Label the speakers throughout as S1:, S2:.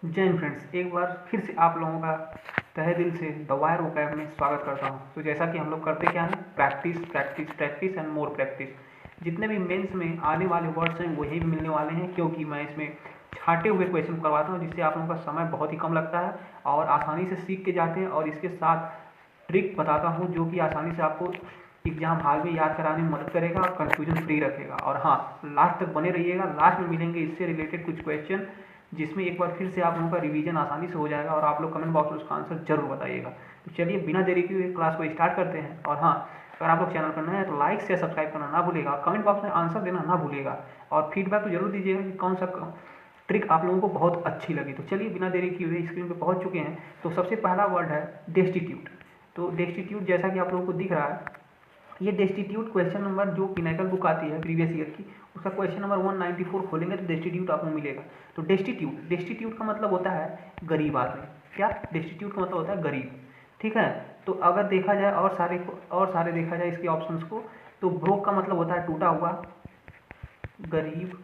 S1: जय हिंद फ्रेंड्स, एक बार फिर से आप लोगों का तहे दिल से द वायर वोकैब में स्वागत करता हूं। तो जैसा कि हम लोग करते क्या है, practice practice practice and more practice. जितने भी मेंस में आने वाले वर्ड्स हैं वही भी मिलने वाले हैं, क्योंकि मैं इसमें छाटे हुए क्वेश्चन करवाता हूं, जिससे आप लोगों का समय बहुत ही कम लगता है और आसानी से सीख के जाते हैं। और इसके साथ ट्रिक बताता हूँ जो कि आसानी से आपको एग्जाम हॉल में याद कराने में मदद करेगा और कन्फ्यूजन फ्री रखेगा। और हाँ, लास्ट तक बने रहिएगा, लास्ट में मिलेंगे इससे रिलेटेड कुछ क्वेश्चन, जिसमें एक बार फिर से आप लोगों का रिवीजन आसानी से हो जाएगा और आप लोग कमेंट बॉक्स में उसका आंसर जरूर बताइएगा। तो चलिए बिना देरी के हुए क्लास को स्टार्ट करते हैं। और हाँ, अगर आप लोग चैनल पर नए हैं तो लाइक शेयर सब्सक्राइब करना ना भूलेगा और कमेंट बॉक्स में आंसर देना ना भूलेगा और फीडबैक तो जरूर दीजिएगा कि कौन सा ट्रिक आप लोगों को बहुत अच्छी लगी। तो चलिए बिना देरी किए हुए स्क्रीन पर पहुंच चुके हैं। तो सबसे पहला वर्ड है डेस्टिट्यूट। तो डेस्टिट्यूट जैसा कि आप लोगों को दिख रहा है, ये डेस्टिट्यूट क्वेश्चन नंबर जो पिनाकल बुक आती है प्रीवियस ईयर की, उसका क्वेश्चन नंबर 194 खोलेंगे तो डेस्टिट्यूट आपको मिलेगा। तो डेस्टिट्यूट डेस्टिट्यूट का मतलब होता है गरीब आदमी। क्या डेस्टिट्यूट का मतलब होता है गरीब, ठीक है। तो अगर देखा जाए और सारे देखा जाए इसके ऑप्शंस को, तो ब्रोक का मतलब होता है टूटा हुआ, गरीब,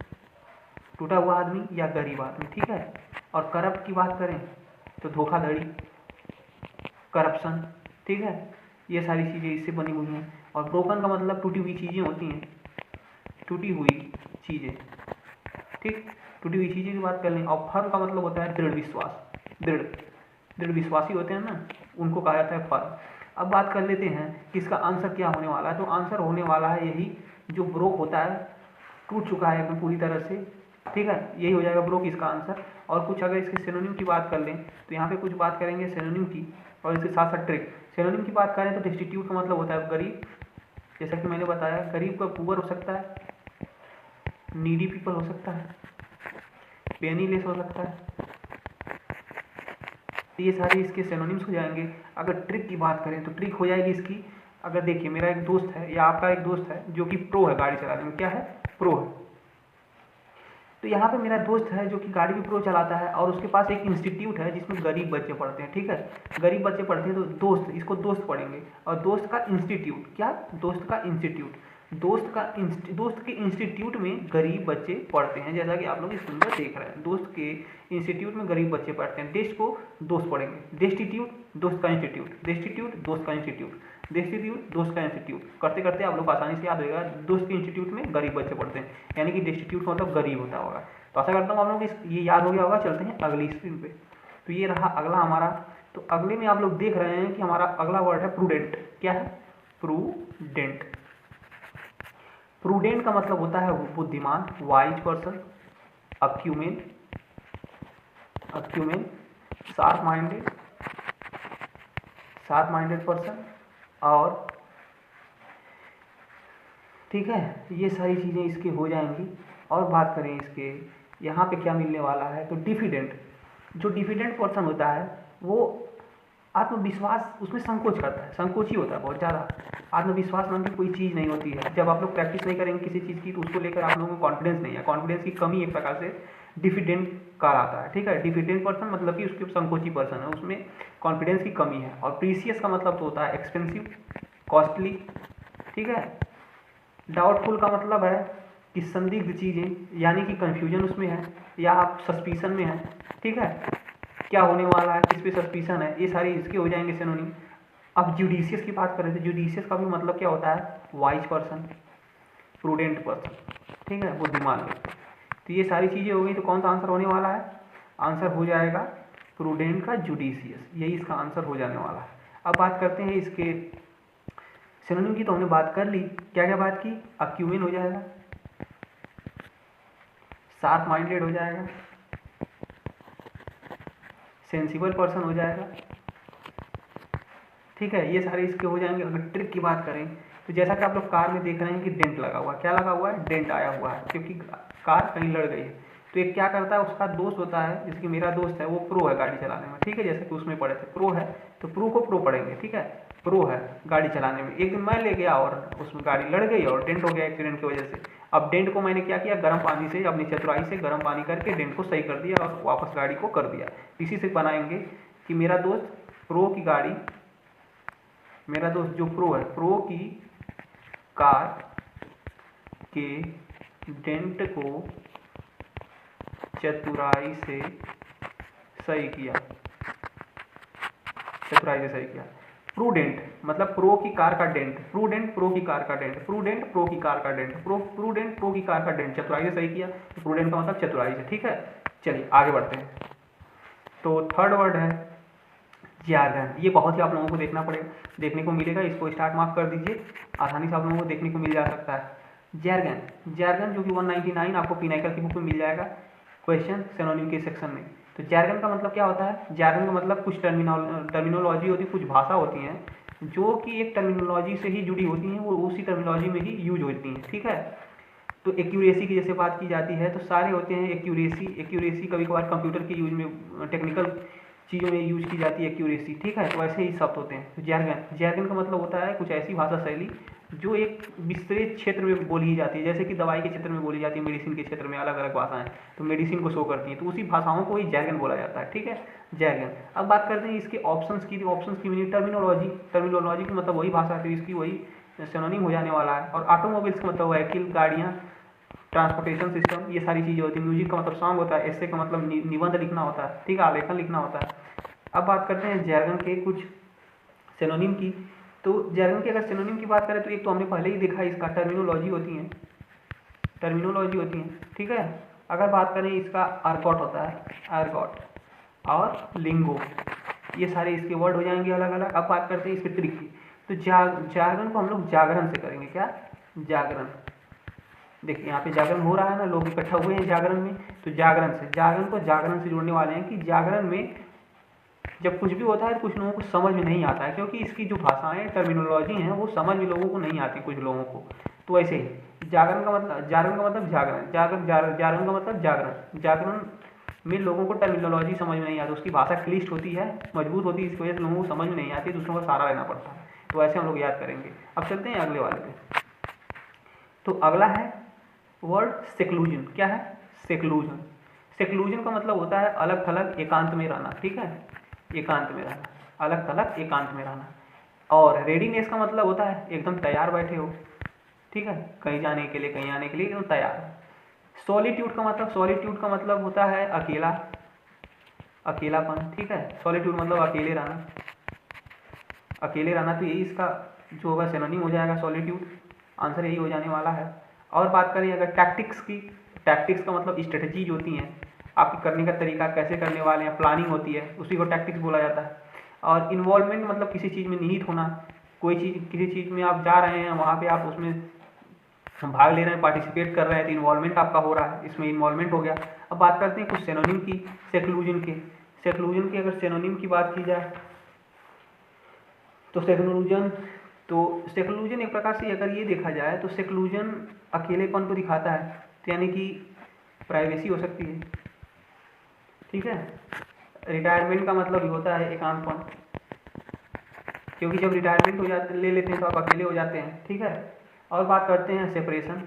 S1: टूटा हुआ आदमी या गरीब आदमी, ठीक है। और करप्ट की बात करें तो धोखाधड़ी, करप्शन, ठीक है। ये सारी चीज़ें इससे बनी हुई हैं। और ब्रोकन का मतलब टूटी हुई चीज़ें होती हैं, टूटी हुई चीज़ें, ठीक। टूटी हुई चीज़ें की बात कर लें। और फर्म का मतलब होता है दृढ़ विश्वास, दृढ़ दृढ़ विश्वासी होते हैं ना, उनको कहा जाता है फर्म। अब बात कर लेते हैं कि इसका आंसर क्या होने वाला है। तो आंसर होने वाला है यही, जो ब्रोक होता है, टूट चुका है एकदम पूरी तरह से, ठीक है। यही हो जाएगा ब्रोक इसका आंसर। और कुछ अगर इसके सिनोनिम की बात कर लें तो यहाँ पे कुछ बात करेंगे सिनोनिम की, और इसके साथ साथ ट्रिक। सिनोनिम की बात करें तो डेस्टिट्यूट का मतलब होता है गरीब, जैसा कि मैंने बताया। गरीब का पुअर हो सकता है, नीडी पीपल हो सकता है, पेनीलेस हो सकता है। तो ये सारे इसके सिनोनिम्स हो जाएंगे। अगर ट्रिक की बात करें तो ट्रिक हो जाएगी इसकी, अगर देखिए मेरा एक दोस्त है या आपका एक दोस्त है जो कि प्रो है गाड़ी चलाने में, क्या है, प्रो है। तो यहाँ पे मेरा दोस्त है जो कि गाड़ी भी प्रो चलाता है और उसके पास एक इंस्टीट्यूट है जिसमें गरीब बच्चे पढ़ते हैं, ठीक है। गरीब बच्चे पढ़ते हैं तो दोस्त, इसको दोस्त पढ़ेंगे। और दोस्त का इंस्टीट्यूट, क्या, दोस्त का इंस्टीट्यूट, दोस्त के इंस्टीट्यूट में गरीब बच्चे पढ़ते हैं, जैसा कि आप लोग स्क्रीन पर देख रहे हैं। दोस्त के इंस्टीट्यूट में गरीब बच्चे पढ़ते हैं। डेस्ट को दोस्त पढ़ेंगे, डेस्टिट्यूट दोस्त का इंस्टीट्यूट, डेस्टिट्यूट दोस्त का इंस्टीट्यूट, डेस्टिट्यूट दोस्त का इंस्टीट्यूट, करते करते आप लोग को आसानी से याद होगा दोस्त के इंस्टीट्यूट में गरीब बच्चे पढ़ते हैं, यानी कि डेस्टिट्यूट का मतलब गरीब होता होगा। तो आशा करता हूँ आप लोग ये याद हो गया होगा। चलते हैं अगली स्क्रीन पे। तो ये रहा अगला हमारा। तो अगले में आप लोग देख रहे हैं कि हमारा अगला वर्ड है प्रूडेंट। क्या है, प्रूडेंट। प्रूडेंट का मतलब होता है बुद्धिमान, wise person, acumen, acumen, sharp minded, sharp minded person. और ठीक है, ये सारी चीज़ें इसके हो जाएंगी। और बात करें इसके यहाँ पे क्या मिलने वाला है, तो डिफिडेंट। जो डिफिडेंट पर्सन होता है वो आत्मविश्वास, उसमें संकोच करता है, संकोची होता है बहुत ज़्यादा। आत्मविश्वास नाम की कोई चीज़ नहीं होती है। जब आप लोग प्रैक्टिस नहीं करेंगे किसी चीज़ की तो उसको लेकर आप लोगों को कॉन्फिडेंस नहीं है, कॉन्फिडेंस की कमी एक प्रकार से डिफिडेंट कहलाता है, ठीक है। डिफिडेंट पर्सन मतलब कि उसके संकोची पर्सन है, उसमें कॉन्फिडेंस की कमी है। और प्रीसियस का मतलब तो होता है एक्सपेंसिव, कॉस्टली, ठीक है। डाउटफुल का मतलब है कि संदिग्ध चीज़ें, यानी कि कंफ्यूजन उसमें है या आप सस्पिशन में हैं, ठीक है। क्या होने वाला है, किस पे सस्पिशन है, ये सारी इसके हो जाएंगे सिनोनिम। अब जुडिशियस की बात करें तो जुडिशियस का भी मतलब क्या होता है, वाइज पर्सन, प्रूडेंट पर्सन, ठीक है, बुद्धिमान व्यक्ति। तो ये सारी चीज़ें हो गई। तो कौन सा आंसर होने वाला है, आंसर हो जाएगा प्रूडेंट का जुडिशियस, यही इसका आंसर हो जाने वाला है। अब बात करते हैं इसके सिनोनिम की। तो हमने बात कर ली, क्या क्या बात की, अक्यूमेन हो जाएगा, शार्प माइंडेड हो जाएगा, सेंसिबल पर्सन हो जाएगा, ठीक है। ये सारे इसके हो जाएंगे। अगर ट्रिक की बात करें तो जैसा कि आप लोग कार में देख रहे हैं कि डेंट लगा हुआ है, क्या लगा हुआ है, डेंट आया हुआ है, क्योंकि कार कहीं लड़ गई है। तो ये क्या करता है, उसका दोस्त होता है, जैसे कि मेरा दोस्त है वो प्रो है गाड़ी चलाने में, ठीक है, जैसे कि उसमें पढ़े थे प्रो है, तो प्रो को प्रो पढ़ेंगे, ठीक है। प्रो है गाड़ी चलाने में। एक दिन मैं ले गया और उसमें गाड़ी लड़ गई और डेंट हो गया एक्सीडेंट की वजह से। अब डेंट को मैंने क्या किया, गर्म पानी से, अपनी चतुराई से गर्म पानी करके डेंट को सही कर दिया और वापस गाड़ी को कर दिया। इसी से बनाएंगे कि मेरा दोस्त प्रो की गाड़ी, मेरा दोस्त जो प्रो है, प्रो की कार के डेंट को चतुराई से सही किया, चतुराई से सही किया। प्रूडेंट मतलब प्रो की कार का डेंट, प्रूडेंट प्रो की कार का डेंट, प्रूडेंट प्रो की कार का डेंट, प्रूडेंट प्रो की कार का डेंट, चतुराई से सही किया। तो प्रूडेंट का मतलब चतुराई से, ठीक है। चलिए आगे बढ़ते हैं। तो थर्ड वर्ड है जार्गन। ये बहुत ही आप लोगों को देखने को मिलेगा, इसको स्टार्ट मार्क कर दीजिए, आसानी से आप लोगों को देखने को मिल जा सकता है। जार्गन, जार्गन जो कि 199 आपको पिनाइकल की बुक में मिल जाएगा, क्वेश्चन सिनोनिम के सेक्शन में। तो जार्गन का मतलब क्या होता है? जार्गन का मतलब कुछ टर्मिनोलॉजी होती है, कुछ भाषा होती हैं जो कि एक टर्मिनोलॉजी से ही जुड़ी होती हैं, वो उसी टर्मिनोलॉजी में ही यूज होती हैं, ठीक है। तो एक्यूरेसी की जैसे बात की जाती है तो सारे होते हैं एक्यूरेसी कभी कभार कंप्यूटर के यूज में, टेक्निकल चीज़ों में यूज की जाती है एक्यूरेसी, ठीक है। तो ऐसे ही शब्द होते हैं। तो जार्गन का मतलब होता है कुछ ऐसी भाषा शैली जो एक विस्तृत क्षेत्र में बोली जाती है, जैसे कि दवाई के क्षेत्र में बोली जाती है, मेडिसिन के क्षेत्र में अलग अलग भाषाएं तो मेडिसिन को शो करती हैं, तो उसी भाषाओं को ही जार्गन बोला जाता है, ठीक है, जार्गन। अब बात करते हैं इसके ऑप्शंस की। ऑप्शंस की मीनिंग टर्मिनोलॉजी की मतलब वही भाषा है, इसकी वही सिनोनिम हो जाने वाला है। और ऑटोमोबाइल्स का मतलब व्हीकल, गाड़ियाँ, ट्रांसपोर्टेशन सिस्टम, ये सारी चीज़ें होती हैं। म्यूजिक का मतलब सॉन्ग होता है, एस्से का मतलब निबंध लिखना होता है, ठीक है, आलेखन लिखना होता है। अब बात करते हैं जार्गन के कुछ सिनोनिम की। तो जार्गन की अगर सिनोनिम की बात करें तो एक तो हमने पहले ही देखा, इसका टर्मिनोलॉजी होती है, ठीक है। अगर बात करें इसका आर्गॉट होता है, आर्गॉट और लिंगो, ये सारे इसके वर्ड हो जाएंगे अलग अलग। अब बात करते हैं इसके ट्रिक की। तो जागरण को हम लोग जागरण से करेंगे, क्या? जागरण। देखिए यहाँ पे जागरण हो रहा है ना, लोग इकट्ठा हुए हैं जागरण में, तो जागरण को जागरण से जोड़ने वाले हैं कि जागरण में जब कुछ भी होता है कुछ लोगों को समझ में नहीं आता है, क्योंकि इसकी जो भाषाएं टर्मिनोलॉजी हैं वो समझ में लोगों को नहीं आती कुछ लोगों को। तो ऐसे ही जागरण का मतलब जागरण में लोगों को टर्मिनोलॉजी समझ में नहीं आती, उसकी भाषा क्लिष्ट होती है, मजबूत होती है, इस वजह से लोगों को समझ में नहीं आती, दूसरों का सहारा लेना पड़ता है। तो ऐसे हम लोग याद करेंगे। अब चलते हैं अगले वाले पे। तो अगला है वर्ड सेक्लूजन। क्या है? सेक्लूजन। सेक्लूजन का मतलब होता है अलग थलग एकांत में रहना, ठीक है, एकांत में रहना, अलग थलग एकांत में रहना। और रेडीनेस का मतलब होता है एकदम तैयार बैठे हो, ठीक है, कहीं जाने के लिए कहीं आने के लिए एकदम तैयार। सॉलिट्यूड का मतलब होता है अकेला, अकेलापन, ठीक है। सॉलिट्यूड मतलब अकेले रहना, तो यही इसका जो होगा सिनोनिम हो जाएगा सॉलिट्यूड, आंसर यही हो जाने वाला है। और बात करें अगर टैक्टिक्स की, टैक्टिक्स का मतलब स्ट्रेटजीज होती हैं, आपके करने का तरीका, कैसे करने वाले हैं, प्लानिंग होती है, उसी को टैक्टिक्स बोला जाता है। और इन्वॉल्वमेंट मतलब किसी चीज़ में निहित होना, कोई चीज़, किसी चीज़ में आप जा रहे हैं, वहाँ पे आप उसमें भाग ले रहे हैं, पार्टिसिपेट कर रहे हैं, तो इन्वॉल्वमेंट आपका हो रहा है, इसमें इन्वॉल्वमेंट हो गया। अब बात करते हैं कुछ सिनोनिम की सेक्लूजन की अगर सिनोनिम की बात की जाए तो सेक्लूजन एक प्रकार से अगर ये देखा जाए तो सेक्लूजन अकेलेपन को दिखाता है, तो यानी कि प्राइवेसी हो सकती है, ठीक है। रिटायरमेंट का मतलब भी होता है एकांतपन, क्योंकि जब रिटायरमेंट ले लेते हैं तो आप अकेले हो जाते हैं, ठीक है। और बात करते हैं सेपरेशन,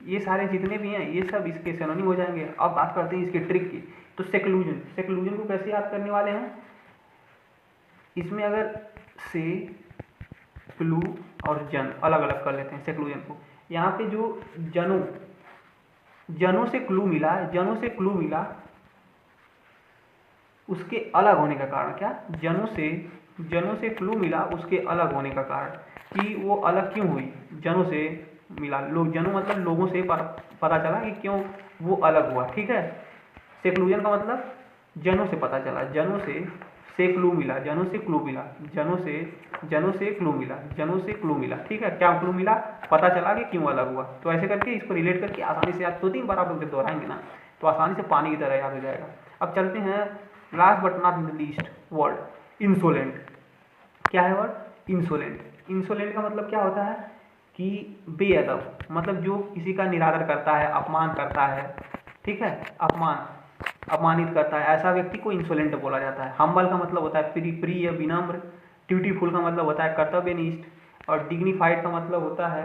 S1: ये सारे जितने भी हैं ये सब इसके सिनोनिम हो जाएंगे। अब बात करते हैं इसके ट्रिक की। तो सेक्लूजन को कैसे याद करने वाले हैं? इसमें अगर से, क्लू और जन अलग अलग कर लेते हैं सेक्लूजन को। यहाँ पे जो जनों से क्लू मिला, उसके अलग होने का कारण क्या? जनों से क्लू मिला, उसके अलग होने का कारण कि वो अलग क्यों हुई, जनों से मिला, जनों मतलब लोगों से पता चला कि क्यों वो अलग हुआ, ठीक है। सेक्लूजन का मतलब जनों से पता चला, जनों से क्लू मिला, क्लू मिला, ठीक है। क्या क्लू मिला? पता चला कि क्यों अलग हुआ। तो ऐसे करके इसको रिलेट करके आसानी से आप 2-3 बार आप लोग दोहराएंगे ना तो आसानी से पानी की तरह याद हो जाएगा। अब चलते हैं last but not least word insolent. क्या है वर्ड? इंसोलेंट का मतलब क्या होता है कि बेअदब, मतलब जो किसी का निरादर करता है, अपमान करता है, ठीक है, अपमानित करता है, ऐसा व्यक्ति को इंसोलेंट बोला जाता है। हम्बल का मतलब होता है प्रिय, विनम्र। ड्यूटीफुल का मतलब होता है कर्तव्यनिष्ठ। और डिग्निफाइड का मतलब होता है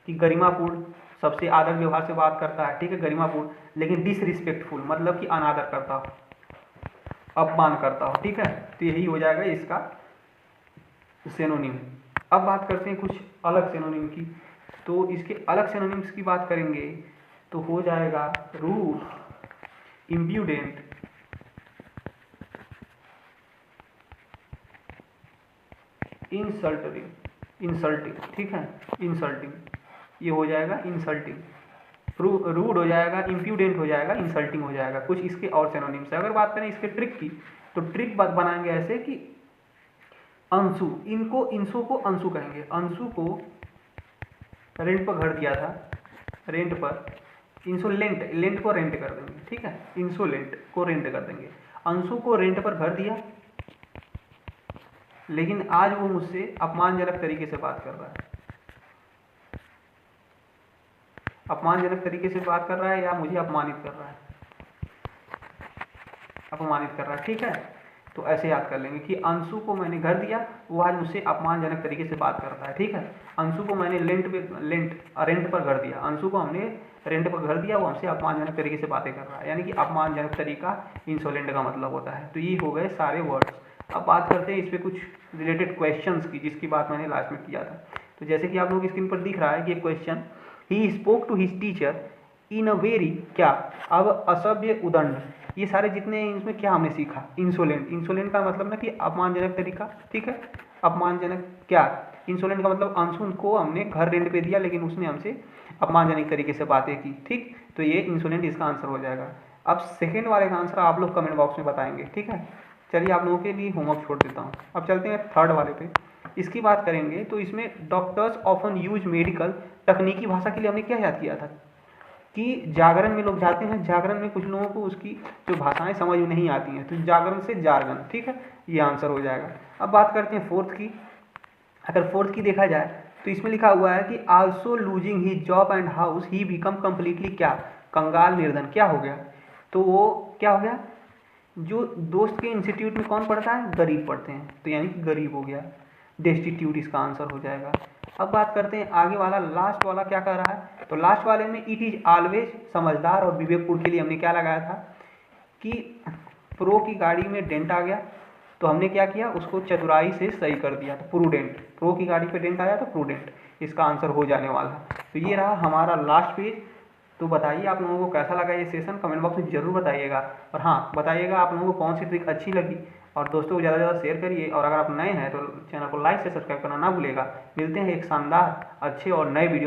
S1: कि गरिमापूर्ण, सबसे आदर व्यवहार से बात करता है, ठीक है, गरिमापूर्ण। लेकिन डिसरिस्पेक्टफुल मतलब कि अनादर करता हो, अपमान करता हो, ठीक है। तो यही हो जाएगा इसका सिनोनिम। अब बात करते हैं कुछ अलग सिनोनिम की। तो इसके अलग सिनोनिम्स की बात करेंगे तो हो जाएगा रूट, इम्प्यूडेंट, इंसल्टिंग, ठीक है, इंसल्टिंग, ये हो जाएगा इंसल्टिंग। रूड हो जाएगा, इम्प्यूडेंट हो जाएगा, इंसल्टिंग हो जाएगा। कुछ इसके और सिनोनिम्स है। अगर बात करें इसके ट्रिक की, तो ट्रिक बनाएंगे ऐसे कि अंशु, इंसो को अंशु कहेंगे। अंशु को रेंट पर घर दिया था, रेंट पर, लेंट को रेंट कर देंगे, ठीक है, इंसोलेंट को रेंट कर देंगे। अंशु को रेंट पर घर दिया, लेकिन आज वो मुझसे अपमानजनक तरीके से बात कर रहा है, अपमानजनक तरीके से बात कर रहा है या मुझे अपमानित कर रहा है, ठीक है। तो ऐसे याद कर लेंगे कि अंशु को मैंने घर दिया, वो आज मुझसे अपमानजनक तरीके से बात कर रहा है, ठीक है। अंशु को मैंने रेंट पर घर दिया, अंशु को हमने रेंट पर घर दिया, वो हमसे अपमानजनक तरीके से बातें कर रहा है, यानी कि अपमानजनक तरीका इंसोलेंट का मतलब होता है। तो ये हो गए सारे वर्ड्स। अब बात करते हैं इस पर कुछ रिलेटेड क्वेश्चंस की, जिसकी बात मैंने लास्ट में किया था। तो जैसे कि आप लोगों की स्क्रीन पर दिख रहा है कि एक question, he spoke to his teacher in a very, क्या, अब असभ्य, उदंड, ये सारे जितने हैं इसमें क्या हमने सीखा, इंसोलेंट का मतलब ना कि अपमानजनक तरीका, ठीक है, अपमानजनक, क्या, इंसोलेंट का मतलब अंशु को हमने घर रेंट पे दिया लेकिन उसने हमसे अपमानजनक तरीके से बातें की, ठीक। तो ये इंसोलेंट इसका आंसर हो जाएगा। अब सेकेंड वाले का आंसर आप लोग कमेंट बॉक्स में बताएंगे, ठीक है। चलिए आप लोगों के लिए होमवर्क छोड़ देता हूँ। अब चलते हैं थर्ड वाले पे। इसकी बात करेंगे तो इसमें डॉक्टर्स ऑफन यूज मेडिकल, तकनीकी भाषा के लिए हमने क्या याद किया था कि जागरण में लोग जाते हैं, जागरण में कुछ लोगों को उसकी जो भाषाएं समझ में नहीं आती हैं, तो जागरण से जारगन, ठीक है, ये आंसर हो जाएगा। अब बात करते हैं फोर्थ की। अगर फोर्थ की देखा जाए तो इसमें लिखा हुआ है कि also losing he job and house he become completely, क्या, कंगाल, निर्धन, क्या हो गया, तो वो क्या हो गया, जो दोस्त के इंस्टीट्यूट में कौन पढ़ता है, गरीब पढ़ते हैं, तो यानी कि गरीब हो गया, डेस्टिट्यूट इसका आंसर हो जाएगा। अब बात करते हैं आगे वाला, लास्ट वाला क्या कर रहा है, तो लास्ट वाले में इट इज ऑलवेज, समझदार और विवेकपूर्ण के लिए हमने क्या लगाया था कि प्रो की गाड़ी में डेंट आ गया, तो हमने क्या किया, उसको चतुराई से सही कर दिया, तो प्रूडेंट, प्रो की गाड़ी पे डेंट आया तो प्रूडेंट इसका आंसर हो जाने वाला। तो ये रहा हमारा लास्ट पेज। तो बताइए आप लोगों को कैसा लगा ये सेशन, कमेंट बॉक्स में जरूर बताइएगा। और हाँ, बताइएगा आप लोगों को कौन सी ट्रिक अच्छी लगी, और दोस्तों को ज़्यादा से ज़्यादा शेयर करिए। और अगर आप नए हैं तो चैनल को लाइक से सब्सक्राइब करना ना भूलिएगा। मिलते हैं एक शानदार, अच्छे और नए वीडियो।